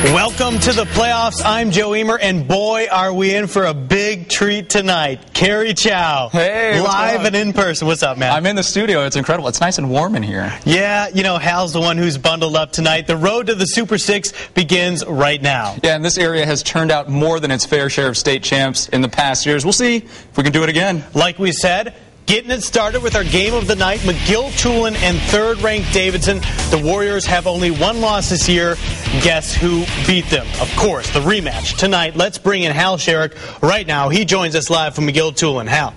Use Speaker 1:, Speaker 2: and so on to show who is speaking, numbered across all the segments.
Speaker 1: Welcome to the playoffs. I'm Joe Emer, and boy, are we in for a big treat tonight. Kerry Chow.
Speaker 2: Hey,
Speaker 1: live and in person. What's up, man?
Speaker 2: I'm in the studio. It's incredible. It's nice and warm in here.
Speaker 1: Yeah, you know, Hal's the one who's bundled up tonight. The road to the Super Six begins right now.
Speaker 2: Yeah, and this area has turned out more than its fair share of state champs in the past years. We'll see if we can do it again.
Speaker 1: Like we said, getting it started with our game of the night, McGill-Tulane and third-ranked Davidson. The Warriors have only one loss this year. Guess who beat them? Of course, the rematch tonight. Let's bring in Hal Sherrick right now. He joins us live from McGill-Tulane. Hal.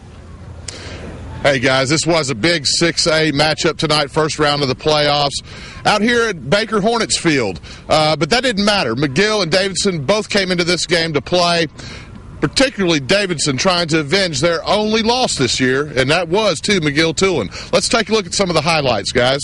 Speaker 3: Hey, guys, this was a big 6A matchup tonight, first round of the playoffs, out here at Baker Hornets Field. But that didn't matter. McGill and Davidson both came into this game to play, particularly Davidson trying to avenge their only loss this year, and that was to McGill-Tulane. Let's take a look at some of the highlights, guys.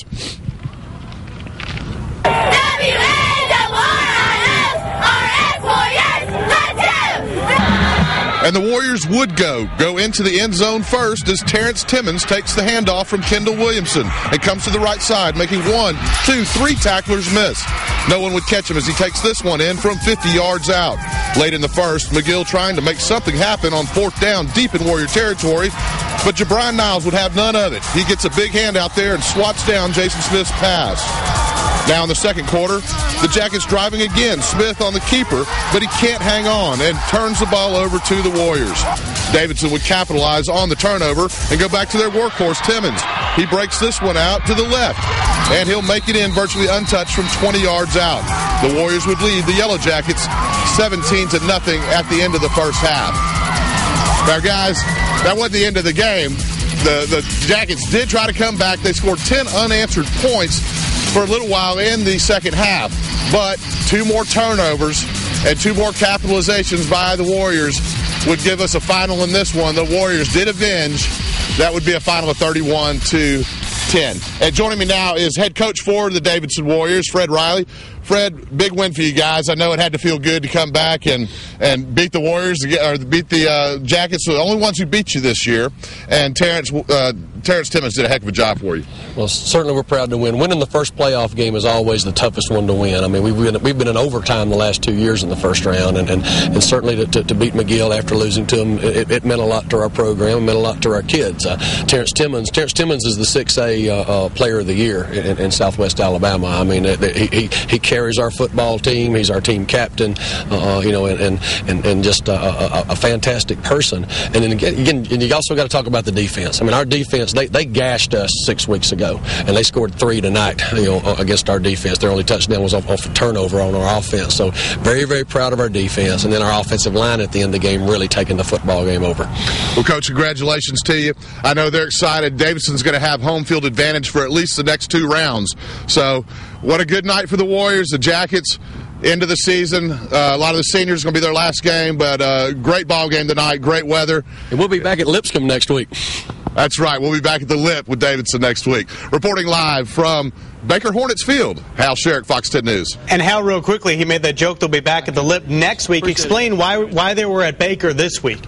Speaker 3: And the Warriors would go into the end zone first as Terrence Timmons takes the handoff from Kendall Williamson and comes to the right side, making 1, 2, 3 tacklers miss. No one would catch him as he takes this one in from 50 yards out. Late in the first, McGill trying to make something happen on fourth down deep in Warrior territory, but Jabron Niles would have none of it. He gets a big hand out there and swats down Jason Smith's pass. Now in the second quarter, the Jackets driving again. Smith on the keeper, but he can't hang on and turns the ball over to the Warriors. Davidson would capitalize on the turnover and go back to their workhorse, Timmons. He breaks this one out to the left, and he'll make it in virtually untouched from 20 yards out. The Warriors would lead the Yellow Jackets 17-0 at the end of the first half. Now, guys, that wasn't the end of the game. The Jackets did try to come back. They scored 10 unanswered points for a little while in the second half, but 2 more turnovers and 2 more capitalizations by the Warriors would give us a final in this one. The Warriors did avenge. That would be a final of 31-10. And joining me now is head coach for the Davidson Warriors, Fred Riley. Fred, big win for you guys. I know it had to feel good to come back and beat the Warriors, or beat the Jackets, the only ones who beat you this year. And Terrence Timmons did a heck of a job for you.
Speaker 4: Well, certainly we're proud to win. Winning the first playoff game is always the toughest one to win. I mean, we've been in overtime the last 2 years in the first round, and certainly to beat McGill after losing to them, it meant a lot to our program. It meant a lot to our kids. Terrence Timmons is the 6A Player of the Year in Southwest Alabama. I mean, he carries our football team. He's our team captain, and just a fantastic person. And then again, you also got to talk about the defense. I mean, our defense, they gashed us 6 weeks ago, and they scored 3 tonight, against our defense. Their only touchdown was off a turnover on our offense. So very, very proud of our defense. And then our offensive line at the end of the game really taking the football game over.
Speaker 3: Well, Coach, congratulations to you. I know they're excited. Davidson's going to have home field advantage for at least the next 2 rounds. So what a good night for the Warriors. The Jackets, end of the season. A lot of the seniors going to be their last game, but great ball game tonight, great weather.
Speaker 4: And we'll be back at Lipscomb next week.
Speaker 3: That's right. We'll be back at the Lip with Davidson next week. Reporting live from Baker Hornets Field, Hal Sherrick, Fox 10 News.
Speaker 1: And Hal, real quickly, he made that joke they'll be back at the Lip next week. Explain why they were at Baker this week.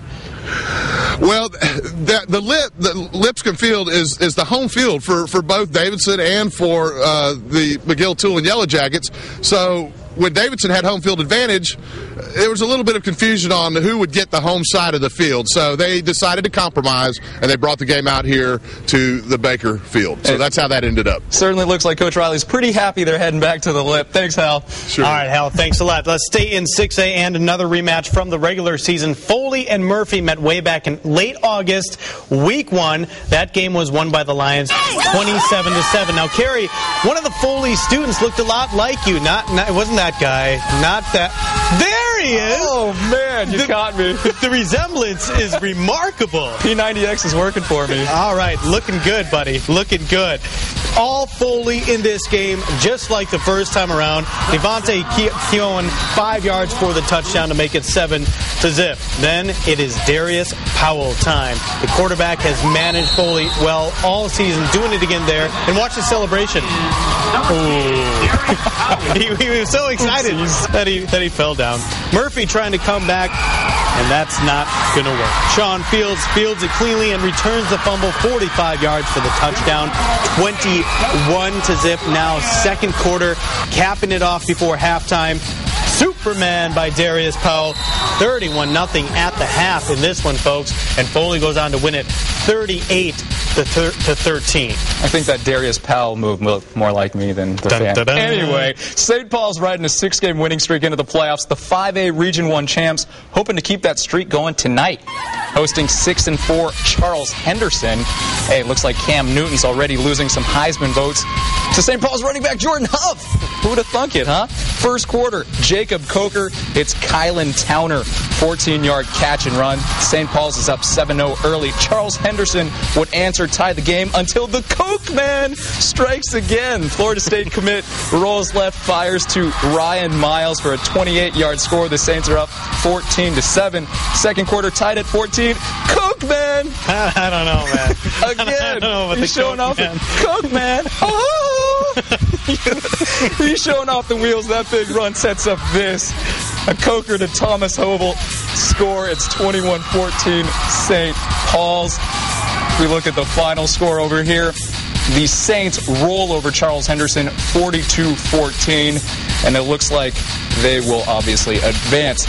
Speaker 3: Well, the Lipscomb Field is the home field for both Davidson and for the McGill-Tulane Yellow Jackets. So when Davidson had home field advantage, there was a little bit of confusion on who would get the home side of the field. So they decided to compromise, and they brought the game out here to the Baker Field. So that's how that ended up.
Speaker 2: Certainly looks like Coach Riley's pretty happy they're heading back to the Lip. Thanks, Hal.
Speaker 3: Sure.
Speaker 1: All right, Hal, thanks a lot. Let's stay in 6A and another rematch from the regular season. Foley and Murphy met way back in late August, week 1. That game was won by the Lions 27-7. Now, Kerry, one of the Foley students looked a lot like you. It wasn't that guy. Not that. There he is.
Speaker 2: Oh, man, you caught me.
Speaker 1: The resemblance is remarkable.
Speaker 2: P90X is working for me.
Speaker 1: All right, looking good, buddy. Looking good. All Foley in this game, just like the first time around. Devontae Keown, 5 yards for the touchdown to make it 7-0. Then it is Darius Powell time. The quarterback has managed Foley well all season, doing it again there. And watch the celebration. He was so excited that he fell down. Murphy trying to come back, and that's not going to work. Sean fields it cleanly and returns the fumble, 45 yards for the touchdown, 21-0. Now second quarter, capping it off before halftime. Superman by Darius Powell. 31-0 at the half in this one, folks. And Foley goes on to win it 38-13.
Speaker 2: I think that Darius Powell move looked more like me than the fan.
Speaker 1: Dun, dun, dun.
Speaker 2: Anyway, St. Paul's riding a 6-game winning streak into the playoffs. The 5A Region 1 champs hoping to keep that streak going tonight. Hosting 6-4 Charles Henderson. Hey, it looks like Cam Newton's already losing some Heisman votes to St. Paul's running back Jordan Huff. Who would have thunk it, huh? First quarter, Jacob Coker hits Kylan Towner. 14-yard catch and run. St. Paul's is up 7-0 early. Charles Henderson would answer, tie the game until the Coke Man strikes again. Florida State commit rolls left, fires to Ryan Miles for a 28-yard score. The Saints are up 14-7. Second quarter tied at 14. Coke Man!
Speaker 1: I don't know, man.
Speaker 2: Again,
Speaker 1: I don't know about
Speaker 2: he's
Speaker 1: the
Speaker 2: showing
Speaker 1: Coke
Speaker 2: off
Speaker 1: Man.
Speaker 2: Coke Man. Oh! He's showing off the wheels. That big run sets up this. A Coker to Thomas Hobel. Score, it's 21-14 St. Paul's. We look at the final score over here. The Saints roll over Charles Henderson 42-14, and it looks like they will obviously advance.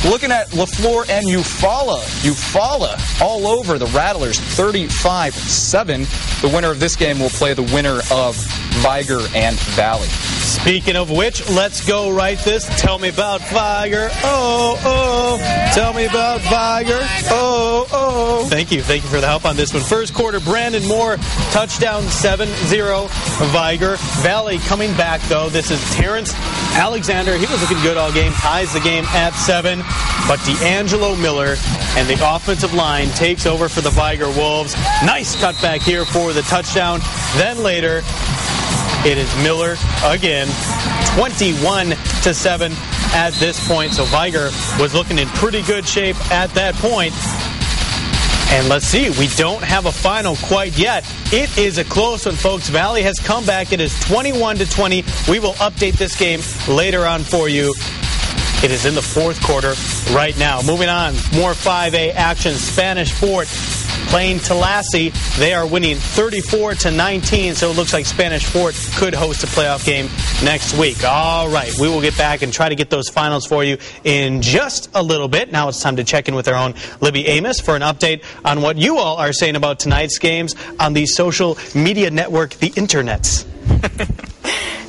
Speaker 2: Looking at LaFleur and Eufaula. Eufaula all over the Rattlers 35-7. The winner of this game will play the winner of Viger and Valley.
Speaker 1: Speaking of which, let's go right this. Tell me about Viger. Oh, oh. Tell me about Viger. Oh, oh. Thank you for the help on this one. First quarter, Brandon Moore, touchdown 7-0. Viger. Valley coming back, though. This is Terrence Alexander. He was looking good all game. Ties the game at 7. But D'Angelo Miller and the offensive line takes over for the Viger Wolves. Nice cutback here for the touchdown. Then later, it is Miller again, 21-7 at this point. So Viger was looking in pretty good shape at that point. And let's see, we don't have a final quite yet. It is a close one, folks. Valley has come back. It is 21-20. We will update this game later on for you. It is in the fourth quarter right now. Moving on, more 5A action. Spanish Fort playing Tallassee. They are winning 34-19, so it looks like Spanish Fort could host a playoff game next week. All right, we will get back and try to get those finals for you in just a little bit. Now it's time to check in with our own Libby Amos for an update on what you all are saying about tonight's games on the social media network, the internets.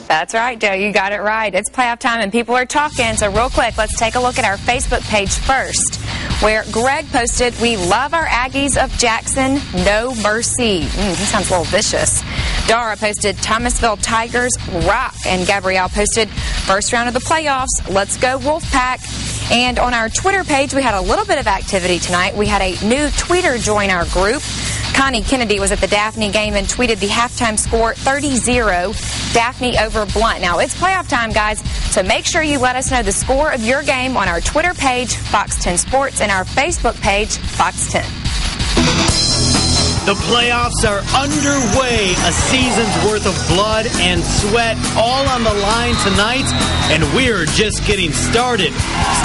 Speaker 5: That's right, Joe. You got it right. It's playoff time and people are talking. So real quick, let's take a look at our Facebook page first, where Greg posted, "We love our Aggies of Jackson. No mercy." He sounds a little vicious. Dara posted, "Thomasville Tigers rock." And Gabrielle posted, "First round of the playoffs. Let's go Wolfpack." And on our Twitter page, we had a little bit of activity tonight. We had a new tweeter join our group. Connie Kennedy was at the Daphne game and tweeted the halftime score 30-0, Daphne over Blunt. Now, it's playoff time, guys, so make sure you let us know the score of your game on our Twitter page, Fox 10 Sports, and our Facebook page, Fox 10.
Speaker 1: The playoffs are underway. A season's worth of blood and sweat all on the line tonight, and we're just getting started.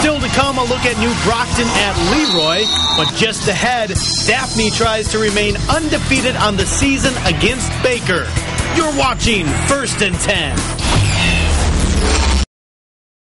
Speaker 1: Still to come, a look at New Brockton at Leroy, but just ahead, Daphne tries to remain undefeated on the season against Baker. You're watching First and 10.